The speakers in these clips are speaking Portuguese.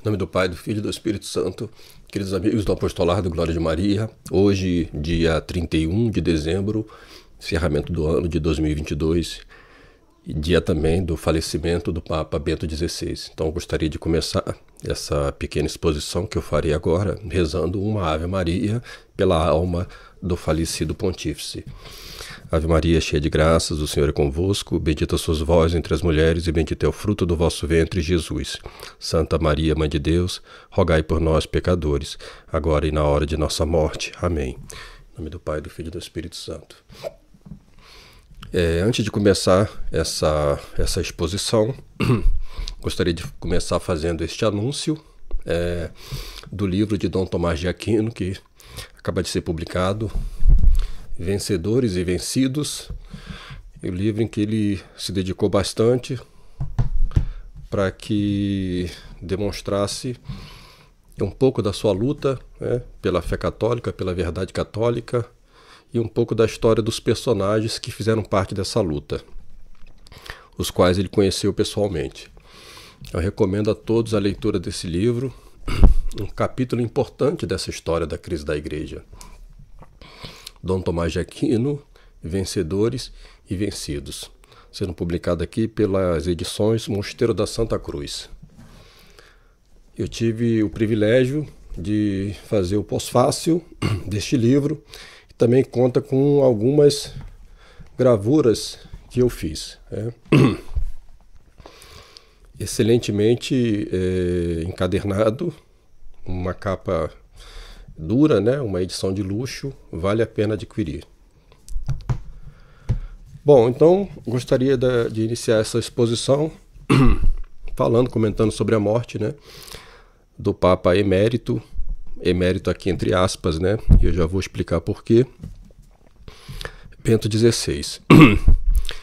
Em nome do Pai, do Filho e do Espírito Santo, queridos amigos do Apostolado Glória de Maria, hoje, dia 31 de dezembro, encerramento do ano de 2022, e dia também do falecimento do Papa Bento XVI. Então, eu gostaria de começar essa pequena exposição que eu farei agora, rezando uma Ave Maria pela alma do falecido pontífice. Ave Maria, cheia de graças, o Senhor é convosco, bendita sois vós entre as mulheres e bendito é o fruto do vosso ventre, Jesus. Santa Maria, Mãe de Deus, rogai por nós, pecadores, agora e na hora de nossa morte. Amém. Em nome do Pai, do Filho e do Espírito Santo. Antes de começar essa exposição, gostaria de começar fazendo este anúncio do livro de Dom Tomás de Aquino, que acaba de ser publicado, Vencedores e Vencidos, o livro em que ele se dedicou bastante para que demonstrasse um pouco da sua luta, pela fé católica, pela verdade católica, e um pouco da história dos personagens que fizeram parte dessa luta, os quais ele conheceu pessoalmente. Eu recomendo a todos a leitura desse livro, um capítulo importante dessa história da crise da Igreja. Dom Tomás de Aquino, Vencedores e Vencidos, sendo publicado aqui pelas edições Mosteiro da Santa Cruz. Eu tive o privilégio de fazer o pós-fácil deste livro, que também conta com algumas gravuras que eu fiz. Excelentemente encadernado, uma capa dura, uma edição de luxo, vale a pena adquirir. Bom, então gostaria de iniciar essa exposição comentando sobre a morte, do Papa emérito aqui entre aspas, e eu já vou explicar por quê, Bento XVI.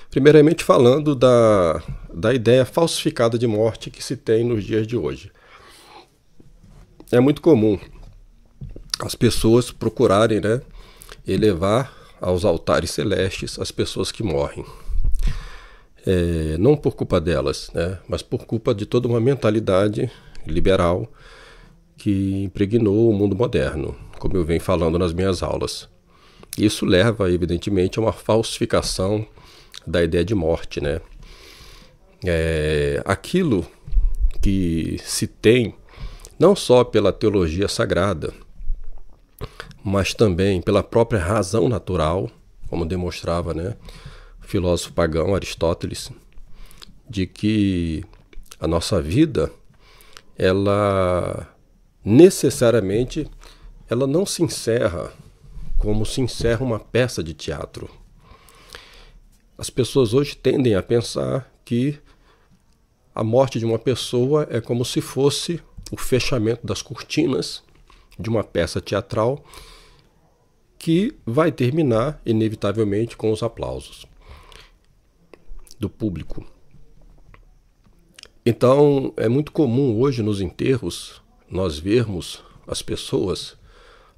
Primeiramente falando da ideia falsificada de morte que se tem nos dias de hoje. É muito comum as pessoas procurarem elevar aos altares celestes as pessoas que morrem. Não por culpa delas, mas por culpa de toda uma mentalidade liberal que impregnou o mundo moderno, como eu venho falando nas minhas aulas. Isso leva, evidentemente, a uma falsificação da ideia de morte. Aquilo que se tem, não só pela teologia sagrada, mas também pela própria razão natural, como demonstrava o filósofo pagão Aristóteles, de que a nossa vida, ela necessariamente, ela não se encerra como se encerra uma peça de teatro. As pessoas hoje tendem a pensar que a morte de uma pessoa é como se fosse o fechamento das cortinas de uma peça teatral que vai terminar, inevitavelmente, com os aplausos do público. Então, é muito comum hoje nos enterros nós vermos as pessoas,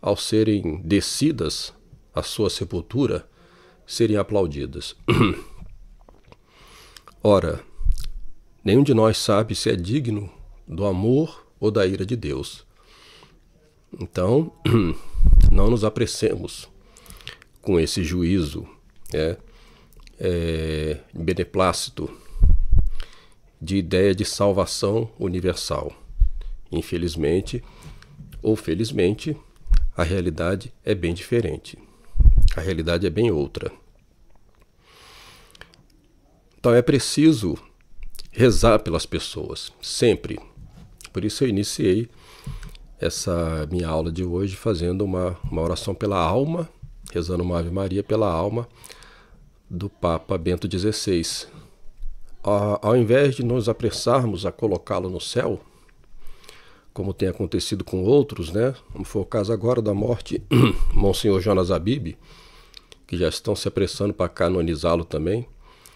ao serem descidas à sua sepultura, serem aplaudidas. Ora, nenhum de nós sabe se é digno do amor ou da ira de Deus. Então, não nos apressemos com esse juízo beneplácito de ideia de salvação universal. Infelizmente, ou felizmente, a realidade é bem diferente. A realidade é bem outra. Então é preciso rezar pelas pessoas, sempre. Por isso eu iniciei essa minha aula de hoje fazendo uma oração pela alma, rezando uma Ave Maria pela alma do Papa Bento XVI. Ao invés de nos apressarmos a colocá-lo no céu, como tem acontecido com outros, como foi o caso agora da morte Monsenhor Jonas Abib, que já estão se apressando para canonizá-lo também,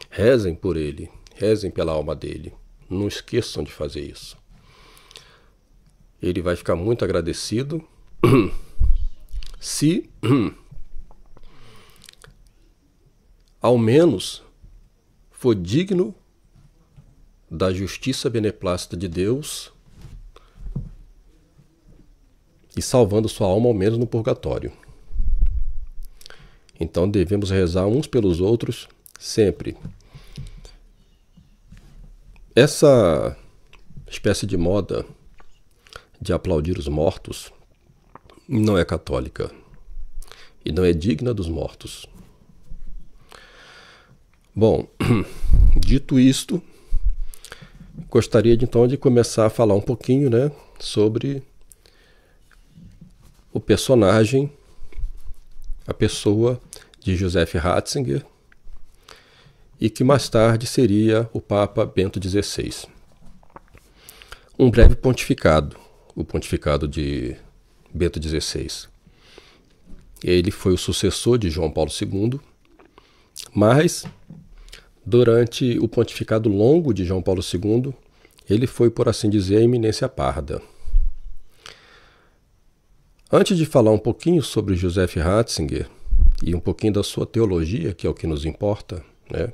rezem por ele, rezem pela alma dele, não esqueçam de fazer isso. Ele vai ficar muito agradecido se, ao menos, for digno da justiça beneplácita de Deus e salvando sua alma ao menos no purgatório. Então devemos rezar uns pelos outros sempre. Essa espécie de moda de aplaudir os mortos não é católica e não é digna dos mortos. Bom, dito isto, gostaria então de começar a falar um pouquinho, né, sobre o personagem, a pessoa de Joseph Ratzinger, e que mais tarde seria o Papa Bento XVI. Um breve pontificado, o pontificado de Bento XVI. Ele foi o sucessor de João Paulo II, mas durante o pontificado longo de João Paulo II, ele foi, por assim dizer, a eminência parda. Antes de falar um pouquinho sobre Joseph Ratzinger e um pouquinho da sua teologia, que é o que nos importa, né?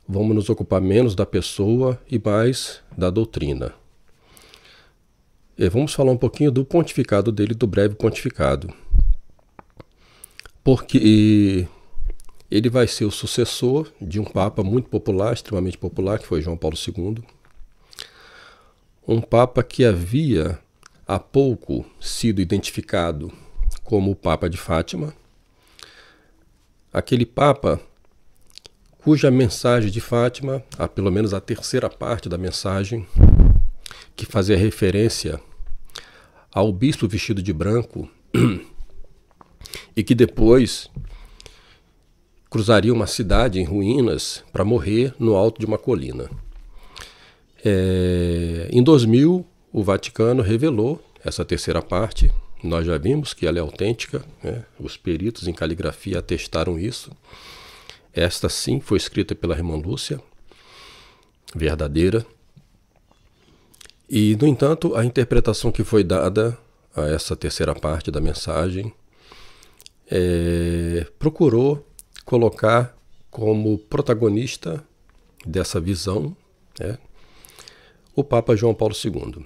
Vamos nos ocupar menos da pessoa e mais da doutrina. E vamos falar um pouquinho do pontificado dele, do breve pontificado. Porque ele vai ser o sucessor de um papa muito popular, extremamente popular, que foi João Paulo II. Um papa que havia há pouco sido identificado como o Papa de Fátima. Aquele papa cuja mensagem de Fátima, pelo menos a terceira parte da mensagem, que fazia referência ao bispo vestido de branco e que depois cruzaria uma cidade em ruínas para morrer no alto de uma colina. Em 2000, o Vaticano revelou essa terceira parte. Nós já vimos que ela é autêntica, né? Os peritos em caligrafia atestaram isso. Esta sim foi escrita pela irmã Lúcia, verdadeira. E, no entanto, a interpretação que foi dada a essa terceira parte da mensagem procurou colocar como protagonista dessa visão, né, o Papa João Paulo II.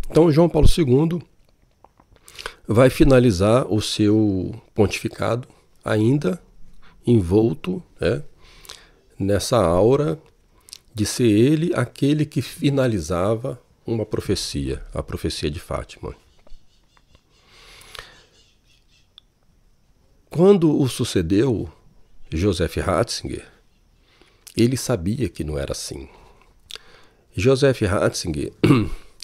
Então, João Paulo II vai finalizar o seu pontificado ainda envolto, né, nessa aura de ser ele aquele que finalizava uma profecia, a profecia de Fátima. Quando o sucedeu Joseph Ratzinger, ele sabia que não era assim. Joseph Ratzinger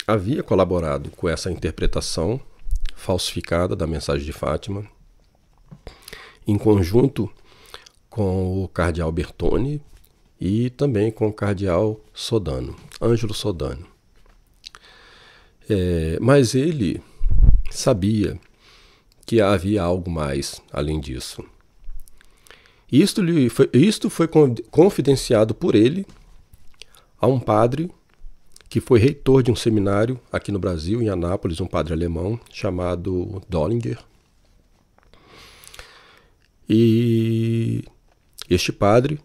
havia colaborado com essa interpretação falsificada da mensagem de Fátima, em conjunto com o cardeal Bertone e também com o cardeal Sodano, Ângelo Sodano. Mas ele sabia que havia algo mais além disso. Isto foi confidenciado por ele a um padre que foi reitor de um seminário aqui no Brasil, em Anápolis, um padre alemão chamado Dollinger. E este padre,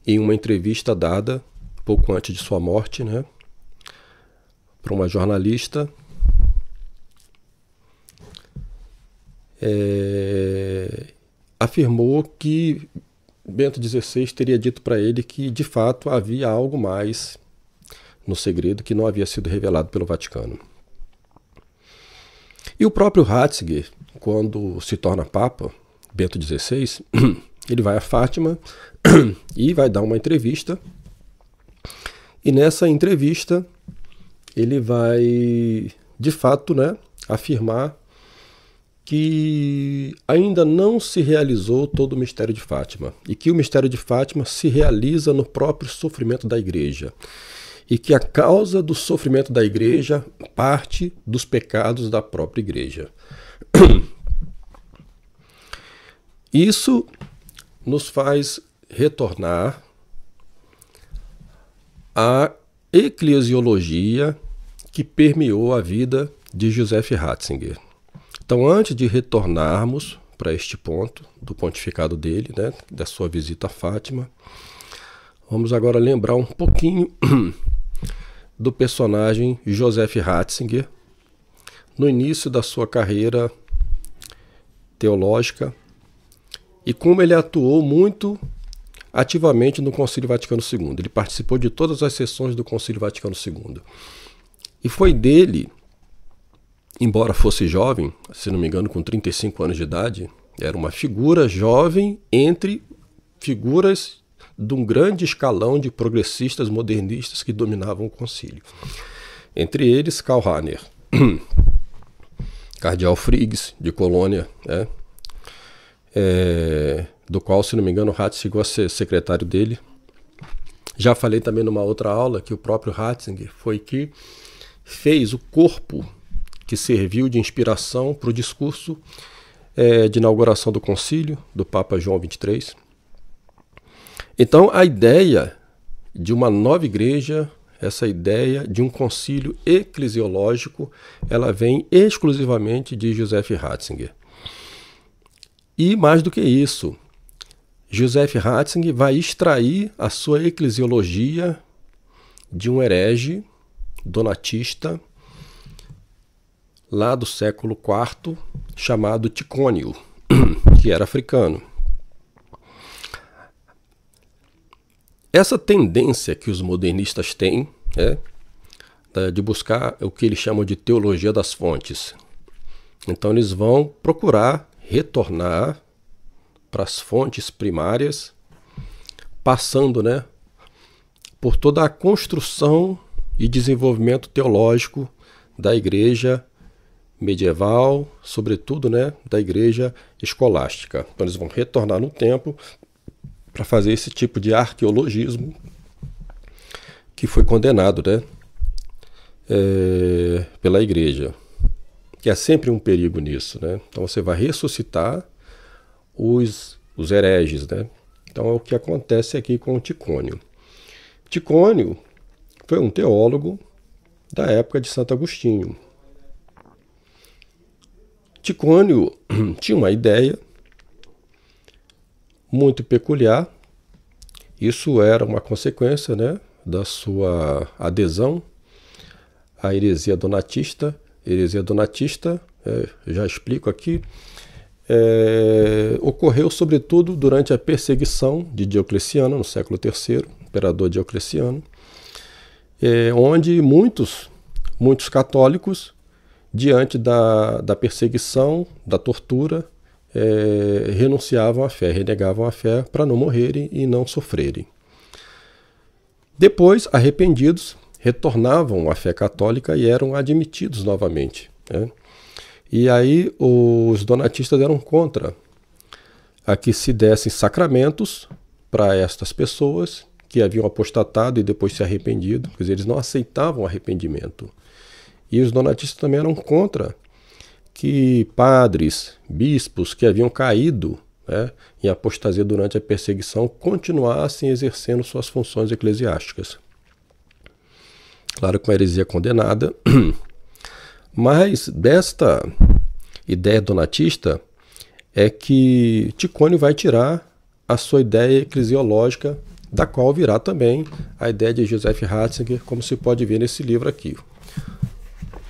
em uma entrevista dada pouco antes de sua morte, né, para uma jornalista, afirmou que Bento XVI teria dito para ele que, de fato, havia algo mais no segredo que não havia sido revelado pelo Vaticano. E o próprio Ratzinger, quando se torna Papa, Bento XVI, ele vai a Fátima e vai dar uma entrevista. E nessa entrevista ele vai, de fato, né, afirmar que ainda não se realizou todo o mistério de Fátima e que o mistério de Fátima se realiza no próprio sofrimento da Igreja e que a causa do sofrimento da Igreja parte dos pecados da própria Igreja. Isso nos faz retornar à eclesiologia que permeou a vida de Joseph Ratzinger. Então, antes de retornarmos para este ponto do pontificado dele, né, da sua visita a Fátima, vamos agora lembrar um pouquinho do personagem Joseph Ratzinger, no início da sua carreira teológica e como ele atuou muito ativamente no Concílio Vaticano II. Ele participou de todas as sessões do Concílio Vaticano II. E foi dele, embora fosse jovem, se não me engano com 35 anos de idade, era uma figura jovem entre figuras de um grande escalão de progressistas modernistas que dominavam o concílio. Entre eles, Karl Rahner, Cardeal Friggs, de Colônia, né? Do qual, se não me engano, Ratzinger chegou a ser secretário dele. Já falei também numa outra aula que o próprio Ratzinger foi que fez o corpo que serviu de inspiração para o discurso de inauguração do concílio do Papa João XXIII. Então, a ideia de uma nova igreja, essa ideia de um concílio eclesiológico, ela vem exclusivamente de Joseph Ratzinger. E mais do que isso, Joseph Ratzinger vai extrair a sua eclesiologia de um herege donatista lá do século IV, chamado Ticônio, que era africano. Essa tendência que os modernistas têm, de buscar o que eles chamam de teologia das fontes. Então eles vão procurar retornar para as fontes primárias, passando, por toda a construção e desenvolvimento teológico da igreja medieval, sobretudo, da igreja escolástica. Então eles vão retornar no tempo para fazer esse tipo de arqueologismo que foi condenado, pela igreja. Que é sempre um perigo nisso, Então você vai ressuscitar os hereges, Então é o que acontece aqui com o Ticônio. Ticônio foi um teólogo da época de Santo Agostinho. Ticônio tinha uma ideia muito peculiar. Isso era uma consequência, da sua adesão à heresia donatista. Heresia donatista, já explico aqui, ocorreu sobretudo durante a perseguição de Diocleciano, no século III, imperador Diocleciano, onde muitos católicos, diante da perseguição, da tortura, renunciavam à fé, renegavam a fé para não morrerem e não sofrerem. Depois, arrependidos, retornavam à fé católica e eram admitidos novamente. E aí os donatistas eram contra a que se dessem sacramentos para estas pessoas que haviam apostatado e depois se arrependido. Quer dizer, eles não aceitavam arrependimento. E os donatistas também eram contra que padres, bispos que haviam caído em apostasia durante a perseguição continuassem exercendo suas funções eclesiásticas. Claro que uma heresia condenada, mas desta ideia donatista é que Ticônio vai tirar a sua ideia eclesiológica, da qual virá também a ideia de Joseph Ratzinger, como se pode ver nesse livro aqui.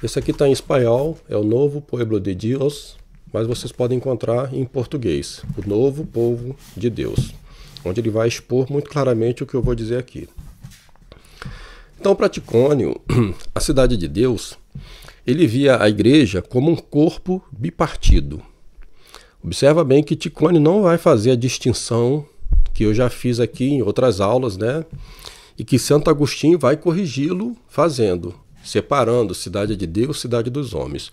Esse aqui está em espanhol, é o Novo Pueblo de Dios, mas vocês podem encontrar em português, o Novo Povo de Deus, onde ele vai expor muito claramente o que eu vou dizer aqui. Então, para Ticônio, a cidade de Deus, ele via a igreja como um corpo bipartido. Observa bem que Ticônio não vai fazer a distinção que eu já fiz aqui em outras aulas, e que Santo Agostinho vai corrigi-lo fazendo, separando cidade de Deus, cidade dos homens.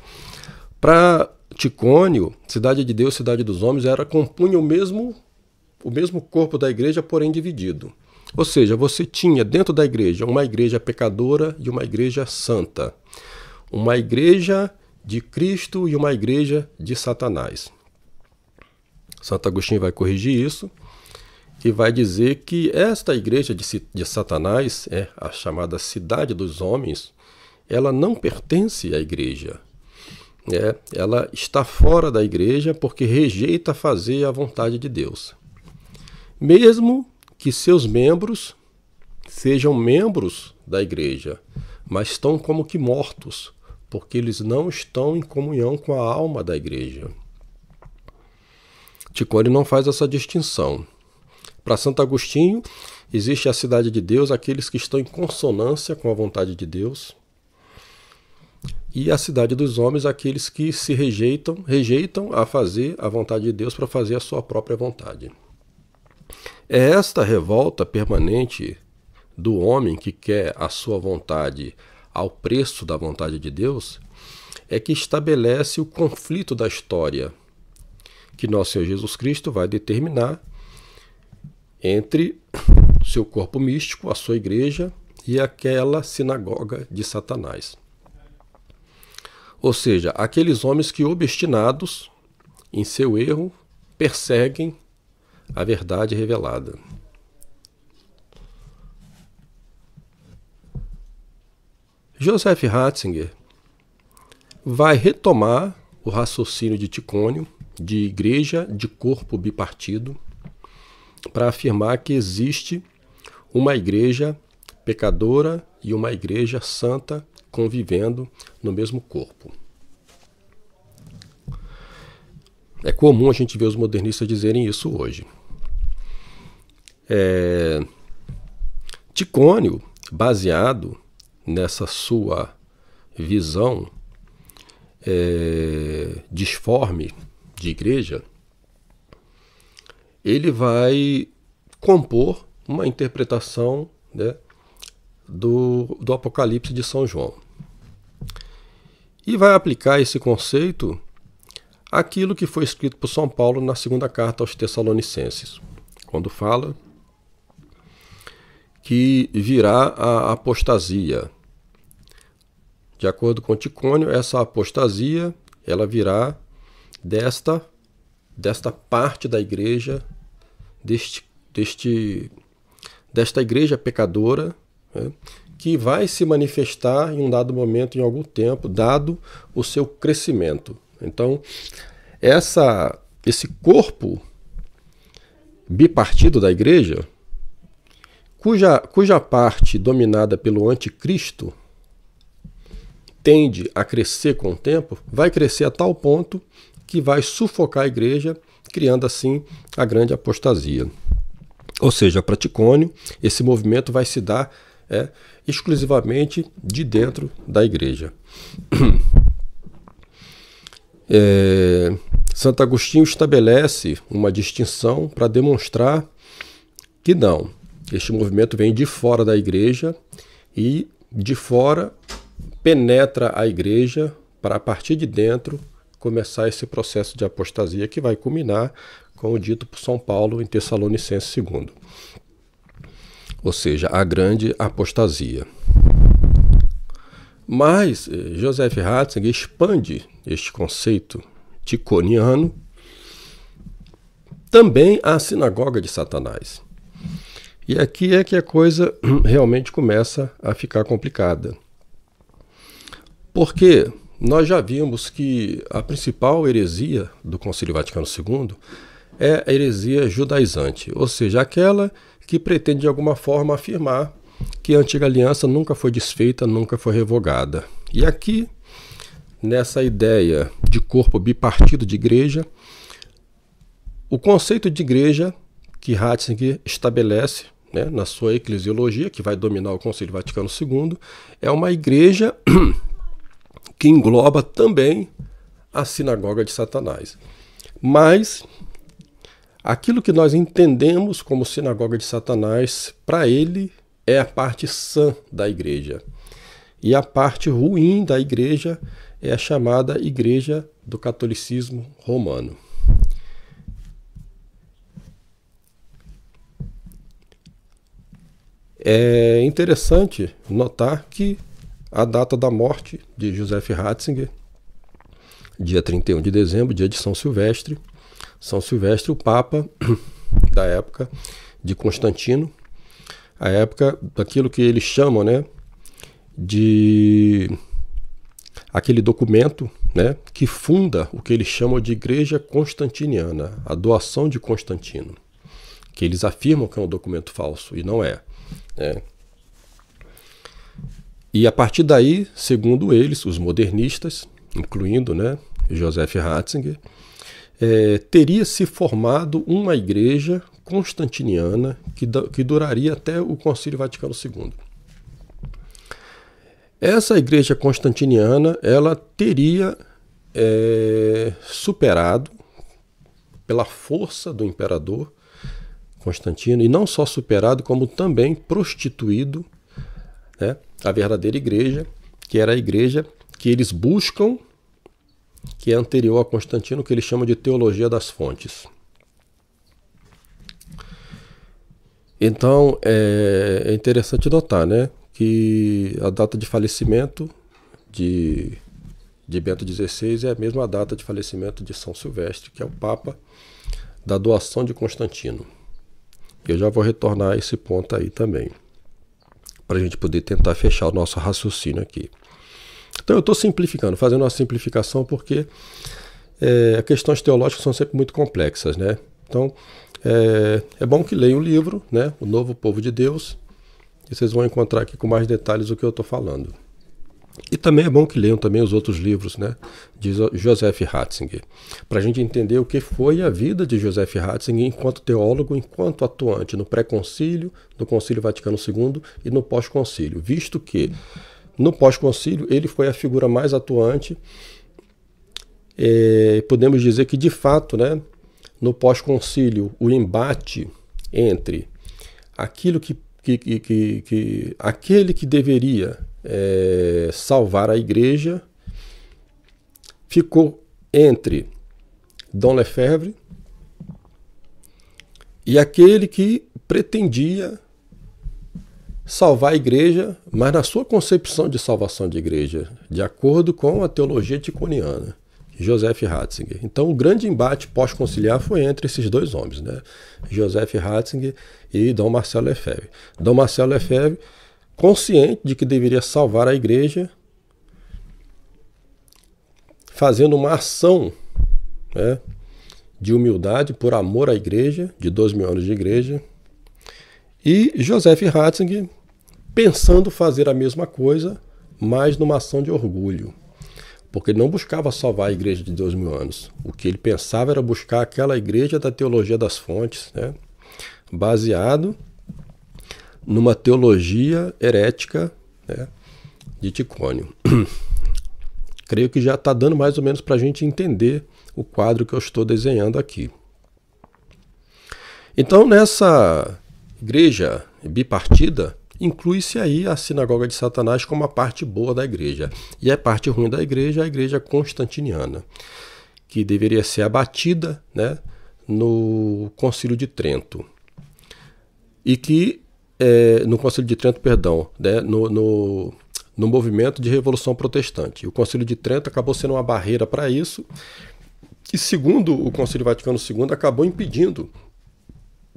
Para Ticônio, cidade de Deus, cidade dos homens, compunha o mesmo corpo da igreja, porém dividido. Ou seja, você tinha dentro da igreja uma igreja pecadora e uma igreja santa. Uma igreja de Cristo e uma igreja de Satanás. Santo Agostinho vai corrigir isso e vai dizer que esta igreja de Satanás, a chamada cidade dos homens, ela não pertence à igreja. Ela está fora da igreja porque rejeita fazer a vontade de Deus. Mesmo que seus membros sejam membros da igreja, mas estão como que mortos, porque eles não estão em comunhão com a alma da igreja. Ticone não faz essa distinção. Para Santo Agostinho, existe a cidade de Deus, aqueles que estão em consonância com a vontade de Deus, e a cidade dos homens, aqueles que se rejeitam a fazer a vontade de Deus para fazer a sua própria vontade. É esta revolta permanente do homem que quer a sua vontade ao preço da vontade de Deus é que estabelece o conflito da história que nosso Senhor Jesus Cristo vai determinar entre seu corpo místico, a sua igreja, e aquela sinagoga de Satanás. Ou seja, aqueles homens que, obstinados em seu erro, perseguem a verdade revelada. Joseph Ratzinger vai retomar o raciocínio de Ticônio, de igreja de corpo bipartido, para afirmar que existe uma igreja pecadora e uma igreja santa convivendo no mesmo corpo. É comum a gente ver os modernistas dizerem isso hoje. Ticônio, baseado nessa sua visão disforme de igreja, ele vai compor uma interpretação, né, do Apocalipse de São João. E vai aplicar esse conceito àquilo que foi escrito por São Paulo na segunda carta aos Tessalonicenses, quando fala que virá a apostasia. De acordo com Ticônio, essa apostasia ela virá desta parte da igreja, desta igreja pecadora, né, que vai se manifestar em um dado momento, em algum tempo, dado o seu crescimento. Então, esse corpo bipartido da igreja, cuja parte dominada pelo anticristo tende a crescer com o tempo, vai crescer a tal ponto que vai sufocar a igreja, criando assim a grande apostasia. Ou seja, para Ticônio, esse movimento vai se dar exclusivamente de dentro da igreja. Santo Agostinho estabelece uma distinção para demonstrar que não, este movimento vem de fora da igreja e de fora penetra a igreja para, a partir de dentro, começar esse processo de apostasia que vai culminar com o dito por São Paulo em Tessalonicenses 2. Ou seja, a grande apostasia. Mas Joseph Ratzinger expande este conceito ticoniano também à sinagoga de Satanás. E aqui é que a coisa realmente começa a ficar complicada. Porque nós já vimos que a principal heresia do Concílio Vaticano II é a heresia judaizante, ou seja, aquela que pretende de alguma forma afirmar que a antiga aliança nunca foi desfeita, nunca foi revogada. E aqui, nessa ideia de corpo bipartido de igreja, o conceito de igreja que Ratzinger estabelece, né, na sua eclesiologia, que vai dominar o Concílio Vaticano II, é uma igreja que engloba também a sinagoga de Satanás. Mas aquilo que nós entendemos como sinagoga de Satanás, para ele, é a parte sã da igreja. E a parte ruim da igreja é a chamada igreja do catolicismo romano. É interessante notar que a data da morte de Joseph Ratzinger, dia 31 de dezembro, dia de São Silvestre. São Silvestre, o Papa da época de Constantino, a época daquilo que eles chamam, né, de aquele documento, né, que funda o que eles chamam de Igreja Constantiniana, a doação de Constantino, que eles afirmam que é um documento falso, e não é, né? E a partir daí, segundo eles, os modernistas, incluindo, né, Joseph Ratzinger, teria se formado uma igreja constantiniana que duraria até o Concílio Vaticano II. Essa igreja constantiniana, ela teria superado, pela força do imperador Constantino, e não só superado, como também prostituído, né, a verdadeira igreja, que era a igreja que eles buscam, que é anterior a Constantino, que eles chamam de teologia das fontes. Então, é interessante notar, né, que a data de falecimento de Bento XVI é a mesma data de falecimento de São Silvestre, que é o Papa da doação de Constantino. Eu já vou retornar a esse ponto aí também, para a gente poder tentar fechar o nosso raciocínio aqui. Então eu estou simplificando, fazendo uma simplificação porque questões teológicas são sempre muito complexas, né? Então é bom que leiam o livro, né? O Novo Povo de Deus, e vocês vão encontrar aqui com mais detalhes o que eu estou falando. E também é bom que leiam também os outros livros, né, de Joseph Ratzinger, para a gente entender o que foi a vida de Joseph Ratzinger enquanto teólogo, enquanto atuante no pré-concílio, no Concílio Vaticano II e no pós-concílio, visto que no pós-concílio ele foi a figura mais atuante. Podemos dizer que, de fato, né, no pós-concílio, o embate entre aquilo aquele que deveria salvar a igreja ficou entre Dom Lefebvre e aquele que pretendia salvar a igreja, mas na sua concepção de salvação de igreja, de acordo com a teologia ticoniana, Joseph Ratzinger. Então o grande embate pós-conciliar foi entre esses dois homens, né? Joseph Ratzinger e Dom Marcel Lefebvre. Dom Marcel Lefebvre, consciente de que deveria salvar a igreja, fazendo uma ação, né, de humildade por amor à igreja, de 2000 anos de igreja, e Joseph Ratzinger pensando fazer a mesma coisa, mas numa ação de orgulho, porque ele não buscava salvar a igreja de 2000 anos. O que ele pensava era buscar aquela igreja da teologia das fontes, né, baseado numa teologia herética, né, de Ticônio. Creio que já está dando mais ou menos para a gente entender o quadro que eu estou desenhando aqui. Então, nessa igreja bipartida, inclui-se aí a sinagoga de Satanás como a parte boa da igreja. E a parte ruim da igreja é a igreja constantiniana, que deveria ser abatida, né, no Concílio de Trento. E que no Concílio de Trento, perdão, né, no movimento de Revolução Protestante. O Concílio de Trento acabou sendo uma barreira para isso, e segundo o Concílio Vaticano II, acabou impedindo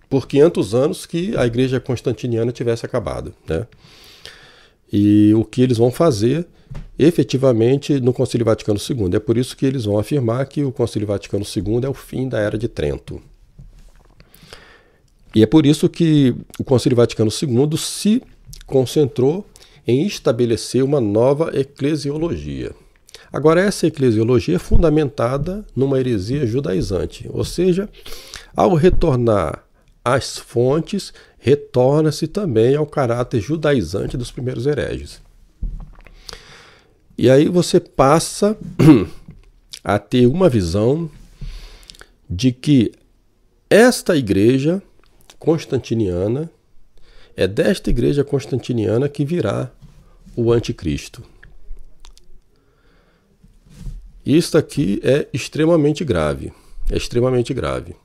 por 500 anos que a igreja constantiniana tivesse acabado, né? E o que eles vão fazer efetivamente no Concílio Vaticano II. É por isso que eles vão afirmar que o Concílio Vaticano II é o fim da Era de Trento. E é por isso que o Concílio Vaticano II se concentrou em estabelecer uma nova eclesiologia. Agora, essa eclesiologia é fundamentada numa heresia judaizante, ou seja, ao retornar às fontes, retorna-se também ao caráter judaizante dos primeiros hereges. E aí você passa a ter uma visão de que esta igreja constantiniana, é desta igreja constantiniana que virá o anticristo. Isso aqui é extremamente grave. É extremamente grave.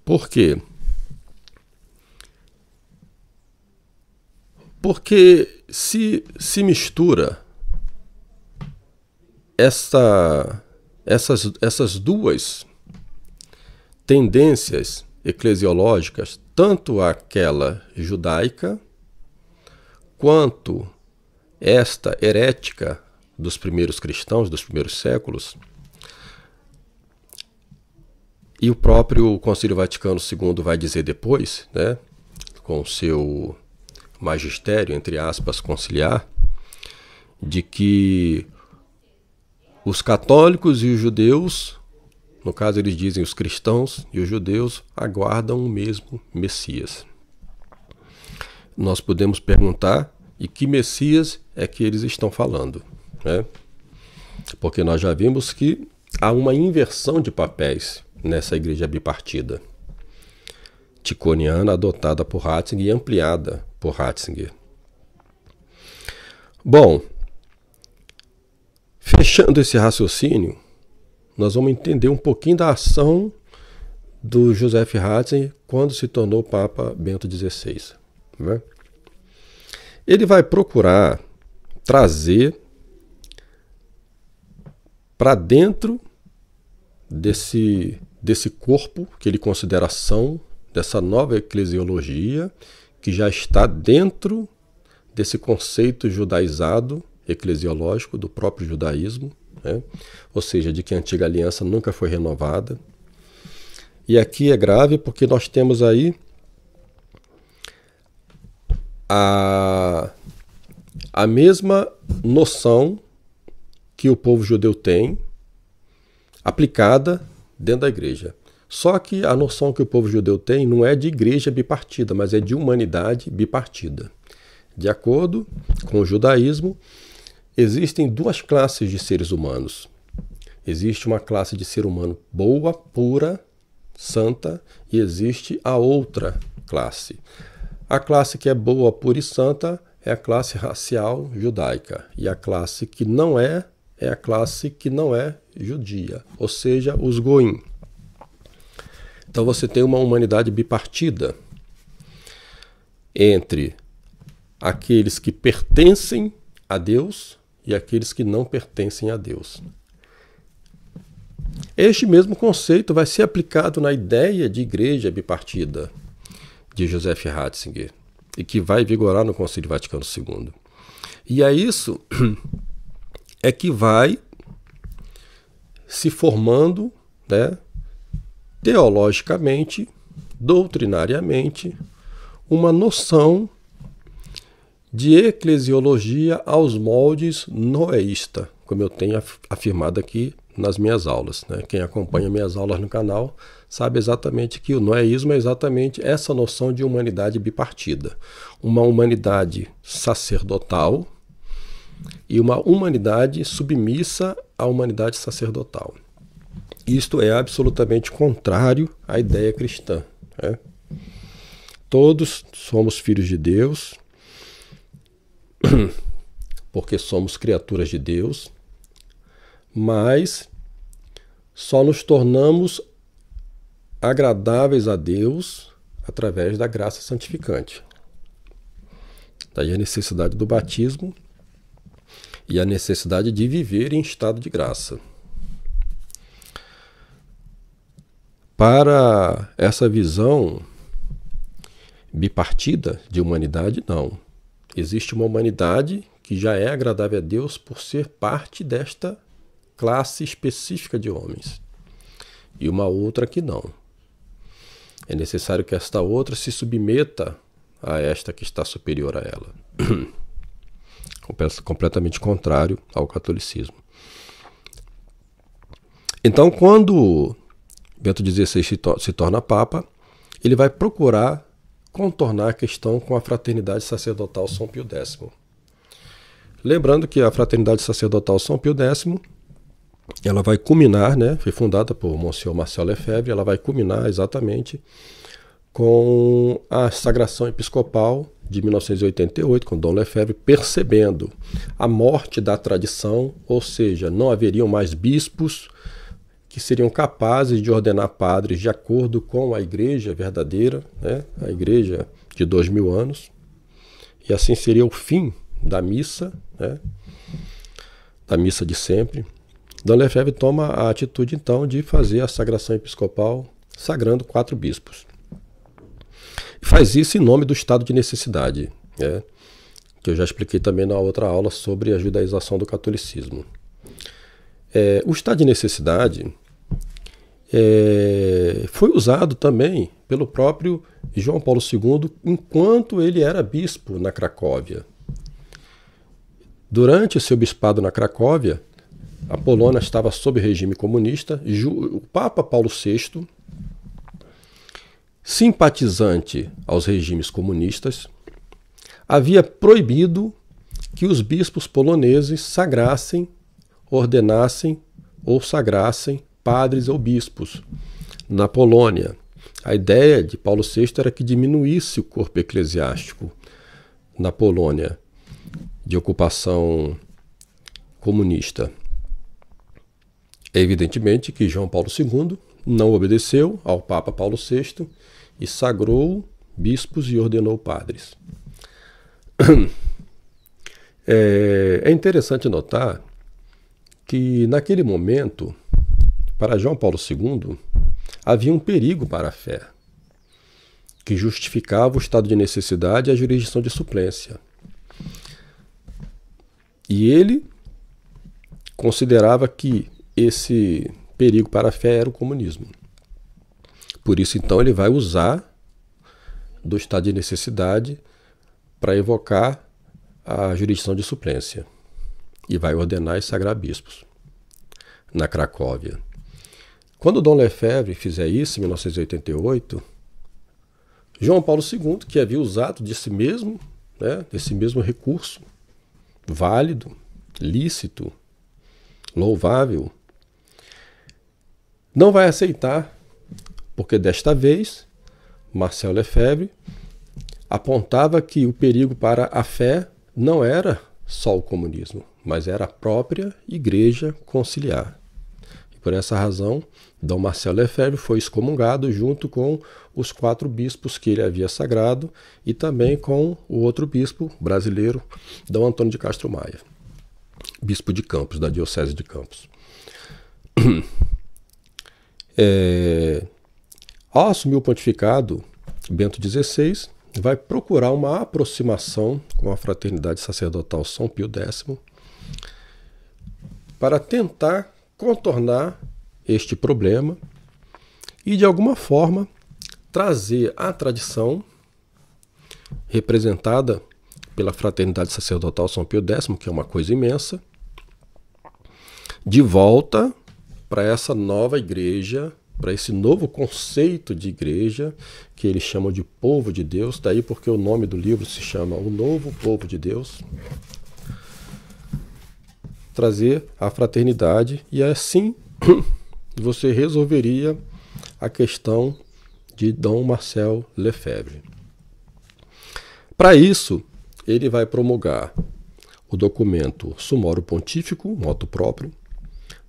Por quê? Porque se mistura essas duas tendências eclesiológicas, tanto aquela judaica quanto esta herética dos primeiros cristãos, dos primeiros séculos, e o próprio Concílio Vaticano II vai dizer depois, né, com o seu magistério, entre aspas, conciliar, de que os católicos e os judeus, no caso eles dizem os cristãos e os judeus, aguardam o mesmo Messias. Nós podemos perguntar, e que Messias é que eles estão falando, né? Porque nós já vimos que há uma inversão de papéis nessa igreja bipartida, ticoniana, adotada por Ratzinger e ampliada por Ratzinger. Bom, fechando esse raciocínio, nós vamos entender um pouquinho da ação do Joseph Ratzinger quando se tornou Papa Bento XVI. Né? Ele vai procurar trazer para dentro desse corpo que ele considera ação, dessa nova eclesiologia, que já está dentro desse conceito judaizado, eclesiológico, do próprio judaísmo, né? Ou seja, de que a antiga aliança nunca foi renovada. E aqui é grave porque nós temos aí a mesma noção que o povo judeu tem, aplicada dentro da igreja. Só que a noção que o povo judeu tem não é de igreja bipartida, mas é de humanidade bipartida. De acordo com o judaísmo, existem duas classes de seres humanos. Existe uma classe de ser humano boa, pura, santa, e existe a outra classe. A classe que é boa, pura e santa é a classe racial judaica. E a classe que não é a classe que não é judia, ou seja, os goim. Então você tem uma humanidade bipartida entre aqueles que pertencem a Deus e aqueles que não pertencem a Deus. Este mesmo conceito vai ser aplicado na ideia de igreja bipartida de Joseph Ratzinger e que vai vigorar no Concílio Vaticano II. E é isso é que vai se formando, né, teologicamente, doutrinariamente, uma noção de eclesiologia aos moldes noeísta, como eu tenho afirmado aqui nas minhas aulas, né? Quem acompanha minhas aulas no canal sabe exatamente que o noeísmo é exatamente essa noção de humanidade bipartida. Uma humanidade sacerdotal e uma humanidade submissa à humanidade sacerdotal. Isto é absolutamente contrário à ideia cristã, né? Todos somos filhos de Deus, porque somos criaturas de Deus, mas só nos tornamos agradáveis a Deus através da graça santificante. Daí a necessidade do batismo e a necessidade de viver em estado de graça. Para essa visão bipartida de humanidade, não. Existe uma humanidade que já é agradável a Deus por ser parte desta classe específica de homens. E uma outra que não. É necessário que esta outra se submeta a esta que está superior a ela. Completamente contrário ao catolicismo. Então, quando Bento XVI se torna Papa, ele vai procurar contornar a questão com a Fraternidade Sacerdotal São Pio X. Lembrando que a Fraternidade Sacerdotal São Pio X, ela vai culminar, né, foi fundada por Monsenhor Marcel Lefebvre, ela vai culminar exatamente com a sagração episcopal de 1988, com Dom Lefebvre, percebendo a morte da tradição, ou seja, não haveriam mais bispos que seriam capazes de ordenar padres de acordo com a igreja verdadeira, né? A igreja de 2000 anos, e assim seria o fim da missa, né? Da missa de sempre. Dom Lefebvre toma a atitude, então, de fazer a sagração episcopal, sagrando 4 bispos. E faz isso em nome do estado de necessidade, né? Que eu já expliquei também na outra aula sobre a judaização do catolicismo. O estado de necessidade foi usado também pelo próprio João Paulo II enquanto ele era bispo na Cracóvia. Durante seu bispado na Cracóvia, a Polônia estava sob regime comunista. O Papa Paulo VI, simpatizante aos regimes comunistas, havia proibido que os bispos poloneses sagrassem, ordenassem ou sagrassem padres ou bispos na Polônia. A ideia de Paulo VI era que diminuísse o corpo eclesiástico na Polônia de ocupação comunista. Evidentemente que João Paulo II não obedeceu ao Papa Paulo VI e sagrou bispos e ordenou padres. É interessante notar que naquele momento, para João Paulo II, havia um perigo para a fé, que justificava o estado de necessidade e a jurisdição de suplência. E ele considerava que esse perigo para a fé era o comunismo. Por isso, então, ele vai usar do estado de necessidade para evocar a jurisdição de suplência e vai ordenar e sagrar bispos na Cracóvia. Quando Dom Lefebvre fizer isso, em 1988, João Paulo II, que havia usado desse mesmo recurso, válido, lícito, louvável, não vai aceitar, porque desta vez Marcel Lefebvre apontava que o perigo para a fé não era só o comunismo, mas era a própria Igreja Conciliar. E por essa razão, Dom Marcel Lefebvre foi excomungado junto com os 4 bispos que ele havia sagrado e também com o outro bispo brasileiro, Dom Antônio de Castro Maia, bispo de Campos, da Diocese de Campos. Ao assumir o pontificado, Bento XVI vai procurar uma aproximação com a Fraternidade Sacerdotal São Pio X para tentar contornar este problema e, de alguma forma, trazer a tradição representada pela Fraternidade Sacerdotal São Pio X, que é uma coisa imensa, de volta para essa nova igreja, para esse novo conceito de igreja, que eles chamam de povo de Deus, daí porque o nome do livro se chama O Novo Povo de Deus. Trazer a fraternidade e assim você resolveria a questão de Dom Marcel Lefebvre. Para isso, ele vai promulgar o documento Summorum Pontificum, motu próprio,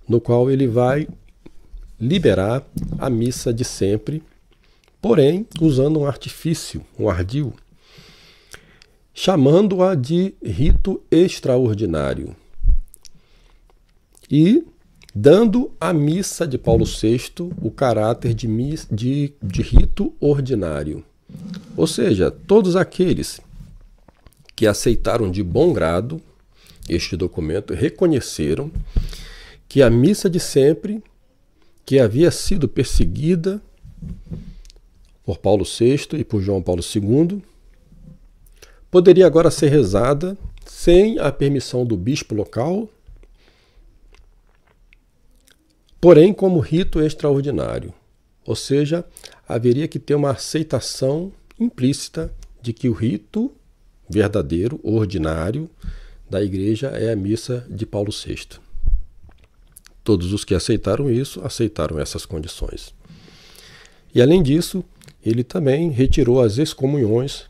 no qual ele vai liberar a missa de sempre, porém usando um artifício, um ardil, chamando-a de rito extraordinário e dando à missa de Paulo VI o caráter de rito ordinário. Ou seja, todos aqueles que aceitaram de bom grado este documento reconheceram que a missa de sempre, que havia sido perseguida por Paulo VI e por João Paulo II, poderia agora ser rezada sem a permissão do bispo local, porém como rito extraordinário. Ou seja, haveria que ter uma aceitação implícita de que o rito verdadeiro, ordinário, da igreja é a missa de Paulo VI. Todos os que aceitaram isso, aceitaram essas condições. E além disso, ele também retirou as excomunhões,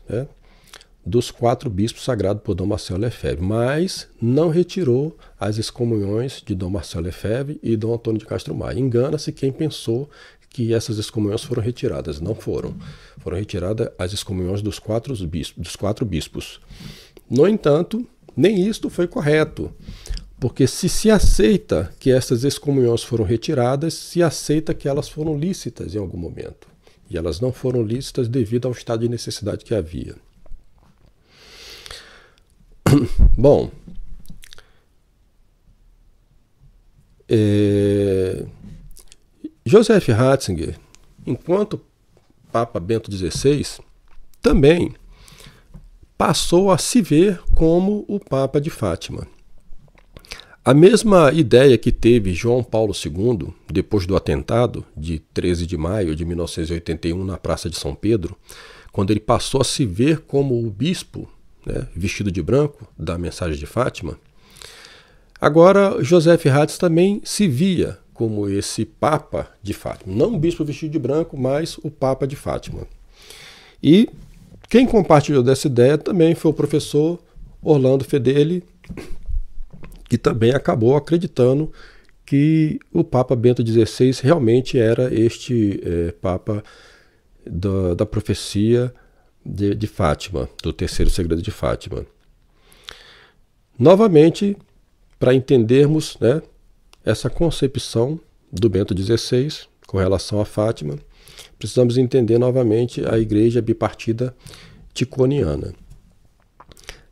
dos 4 bispos sagrados por Dom Marcel Lefebvre, mas não retirou as excomunhões de Dom Marcel Lefebvre e Dom Antônio de Castro Maia. Engana-se quem pensou que essas excomunhões foram retiradas. Não foram. Foram retiradas as excomunhões dos 4 bispos. No entanto, nem isto foi correto. Porque se aceita que essas excomunhões foram retiradas, se aceita que elas foram lícitas em algum momento. E elas não foram lícitas devido ao estado de necessidade que havia. Bom, Joseph Ratzinger, enquanto Papa Bento XVI também passou a se ver como o Papa de Fátima. A mesma ideia que teve João Paulo II, depois do atentado de 13 de maio de 1981 na Praça de São Pedro, quando ele passou a se ver como o bispo, né, vestido de branco, da mensagem de Fátima, agora Joseph Ratzinger também se via como esse Papa de Fátima. Não o bispo vestido de branco, mas o Papa de Fátima. E quem compartilhou dessa ideia também foi o professor Orlando Fedeli, que também acabou acreditando que o Papa Bento XVI realmente era este Papa da profecia de Fátima, do terceiro segredo de Fátima. Novamente, para entendermos, né, essa concepção do Bento XVI com relação a Fátima, precisamos entender novamente a igreja bipartida ticoniana.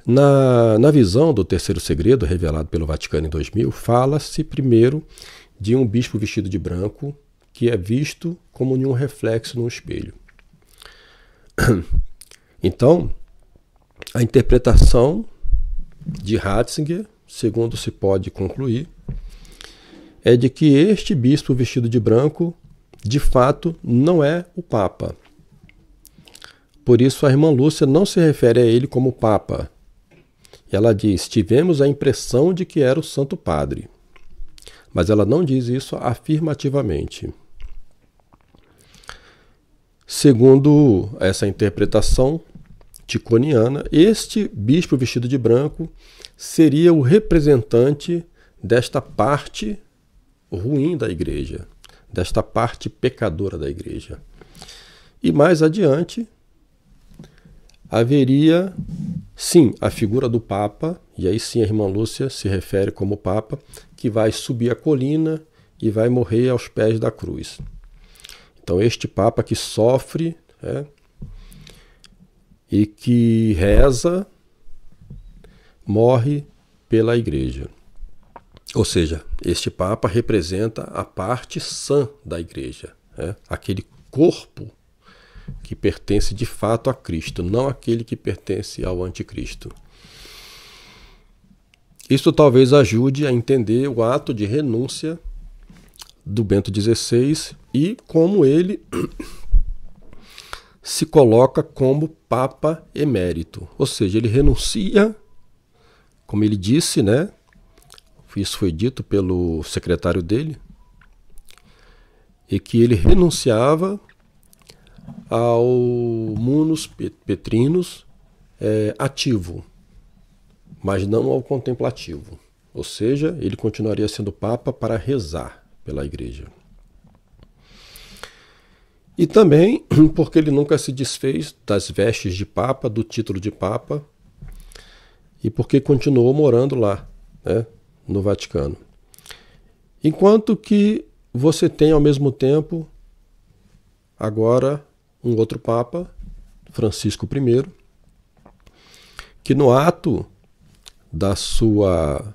Na visão do terceiro segredo, revelado pelo Vaticano em 2000, fala-se primeiro de um bispo vestido de branco que é visto como um reflexo no espelho. Então, a interpretação de Ratzinger, segundo se pode concluir, é de que este bispo vestido de branco, de fato, não é o Papa. Por isso, a irmã Lúcia não se refere a ele como Papa. Ela diz, tivemos a impressão de que era o Santo Padre. Mas ela não diz isso afirmativamente. Segundo essa interpretação ticoniana, este bispo vestido de branco seria o representante desta parte ruim da igreja, desta parte pecadora da igreja. E mais adiante, haveria, sim, a figura do Papa, e aí sim a irmã Lúcia se refere como Papa, que vai subir a colina e vai morrer aos pés da cruz. Então este Papa que sofre, e que reza, morre pela igreja. Ou seja, este Papa representa a parte sã da igreja, aquele corpo que pertence de fato a Cristo, não aquele que pertence ao anticristo. Isso talvez ajude a entender o ato de renúncia do Bento XVI e como ele se coloca como Papa emérito. Ou seja, ele renuncia, como ele disse, né? Isso foi dito pelo secretário dele, e que ele renunciava ao munus petrinus ativo, mas não ao contemplativo. Ou seja, ele continuaria sendo Papa para rezar pela igreja. E também porque ele nunca se desfez das vestes de Papa, do título de Papa, e porque continuou morando lá, né, no Vaticano. Enquanto que você tem ao mesmo tempo agora um outro Papa, Francisco I, que no ato da sua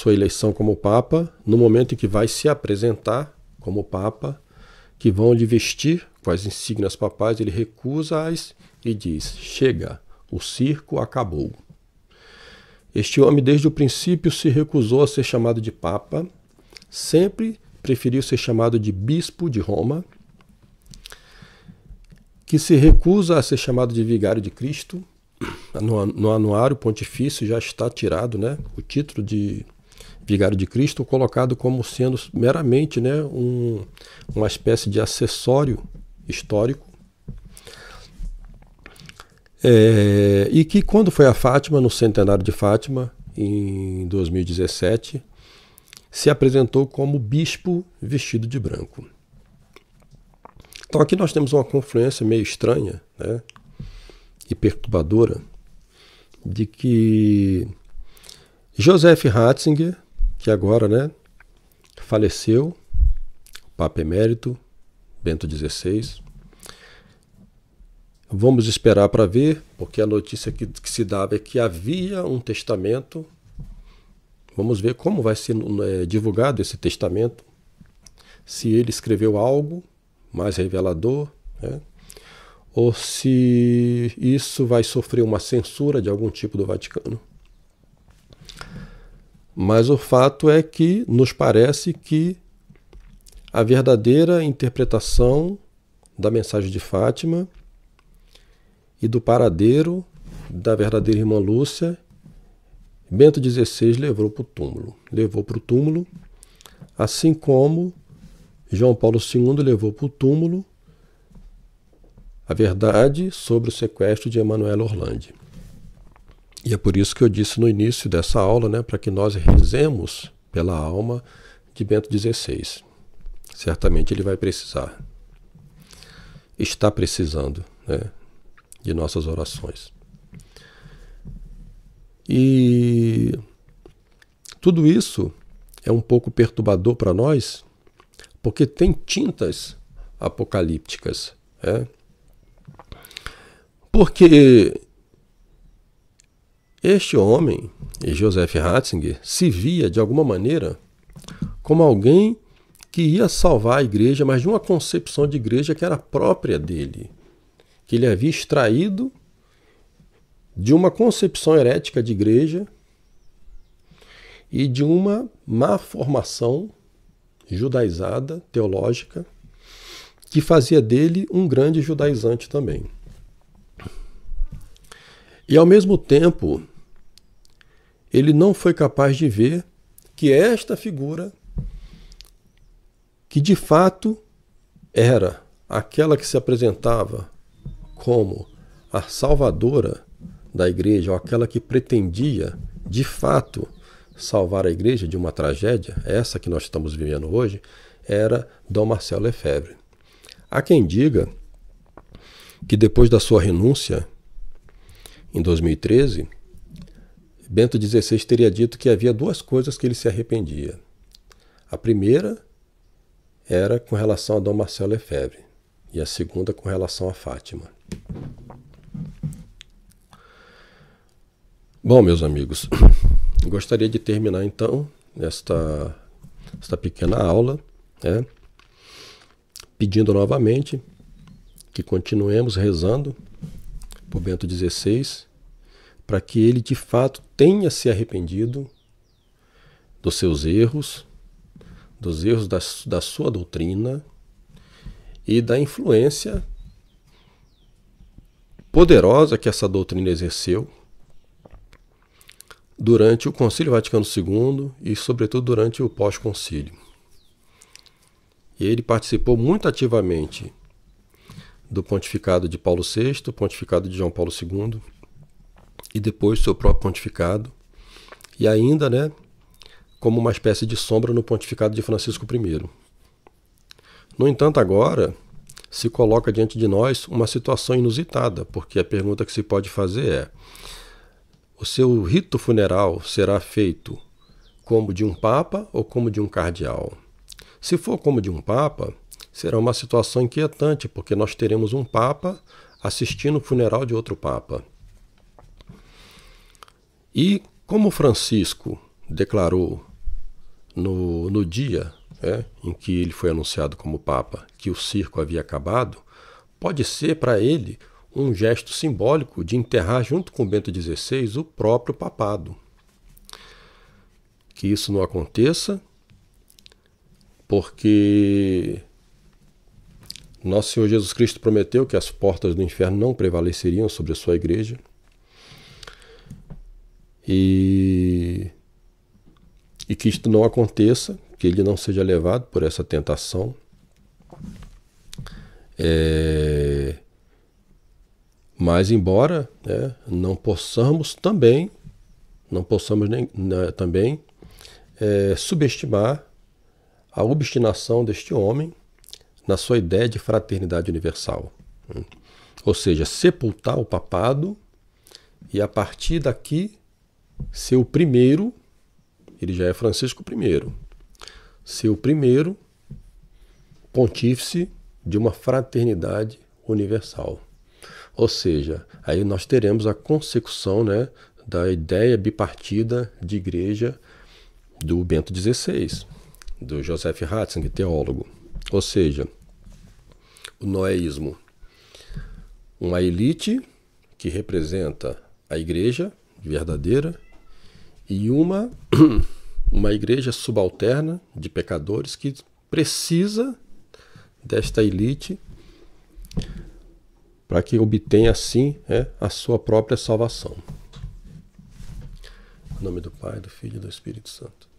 eleição como Papa, no momento em que vai se apresentar como Papa, que vão lhe vestir com as insígnias papais, ele recusa-as e diz, chega, o circo acabou. Este homem desde o princípio se recusou a ser chamado de Papa, sempre preferiu ser chamado de Bispo de Roma, que se recusa a ser chamado de Vigário de Cristo. No anuário pontifício já está tirado, né, o título de Vigário de Cristo, colocado como sendo meramente, né, uma espécie de acessório histórico. E que quando foi a Fátima, no centenário de Fátima, em 2017, se apresentou como bispo vestido de branco. Então aqui nós temos uma confluência meio estranha, né, e perturbadora, de que Joseph Ratzinger, que agora, né, faleceu, Papa Emérito, Bento XVI, vamos esperar para ver, porque a notícia que se dava é que havia um testamento. Vamos ver como vai ser divulgado esse testamento, se ele escreveu algo mais revelador, né? ou se isso vai sofrer uma censura de algum tipo do Vaticano. Mas o fato é que nos parece que a verdadeira interpretação da mensagem de Fátima e do paradeiro da verdadeira irmã Lúcia, Bento XVI levou para o túmulo. Levou para o túmulo, assim como João Paulo II levou para o túmulo a verdade sobre o sequestro de Emanuela Orlandi. E é por isso que eu disse no início dessa aula, né, para que nós rezemos pela alma de Bento XVI. Certamente ele vai precisar. Está precisando, né, de nossas orações. E tudo isso é um pouco perturbador para nós, porque tem tintas apocalípticas. Porque este homem, Joseph Ratzinger, se via de alguma maneira como alguém que ia salvar a igreja, mas de uma concepção de igreja que era própria dele, que ele havia extraído de uma concepção herética de igreja e de uma má formação judaizada, teológica, que fazia dele um grande judaizante também. E ao mesmo tempo, ele não foi capaz de ver que esta figura, que de fato era aquela que se apresentava como a salvadora da igreja, ou aquela que pretendia de fato salvar a igreja de uma tragédia, essa que nós estamos vivendo hoje, era Dom Marcel Lefebvre. Há quem diga que depois da sua renúncia, em 2013, Bento XVI teria dito que havia duas coisas que ele se arrependia. A primeira era com relação a Dom Marcel Lefebvre e a segunda com relação a Fátima. Bom, meus amigos, gostaria de terminar então esta pequena aula, né, pedindo novamente que continuemos rezando por Bento XVI, para que ele de fato tenha se arrependido dos seus erros, dos erros da sua doutrina e da influência poderosa que essa doutrina exerceu durante o Concílio Vaticano II e, sobretudo, durante o pós-concílio. E ele participou muito ativamente do pontificado de Paulo VI, pontificado de João Paulo II, e depois seu próprio pontificado, e ainda, né, como uma espécie de sombra no pontificado de Francisco I. No entanto, agora se coloca diante de nós uma situação inusitada, porque a pergunta que se pode fazer é: o seu rito funeral será feito como de um papa ou como de um cardeal? Se for como de um papa, será uma situação inquietante, porque nós teremos um papa assistindo o funeral de outro papa. E como Francisco declarou no dia em que ele foi anunciado como papa que o circo havia acabado, pode ser para ele um gesto simbólico de enterrar junto com Bento XVI o próprio papado. Que isso não aconteça, porque nosso Senhor Jesus Cristo prometeu que as portas do inferno não prevaleceriam sobre a sua igreja. E que isto não aconteça, que ele não seja levado por essa tentação. Mas embora não possamos também subestimar a obstinação deste homem na sua ideia de fraternidade universal. Ou seja, sepultar o papado e a partir daqui ser o primeiro, ele já é Francisco I, ser o primeiro pontífice de uma fraternidade universal. Ou seja, aí nós teremos a consecução, né, da ideia bipartida de igreja do Bento XVI, do Joseph Ratzinger, teólogo. Ou seja, o noéismo uma elite que representa a igreja verdadeira e uma igreja subalterna de pecadores que precisa desta elite para que obtenha assim a sua própria salvação. Em nome do Pai, do Filho e do Espírito Santo.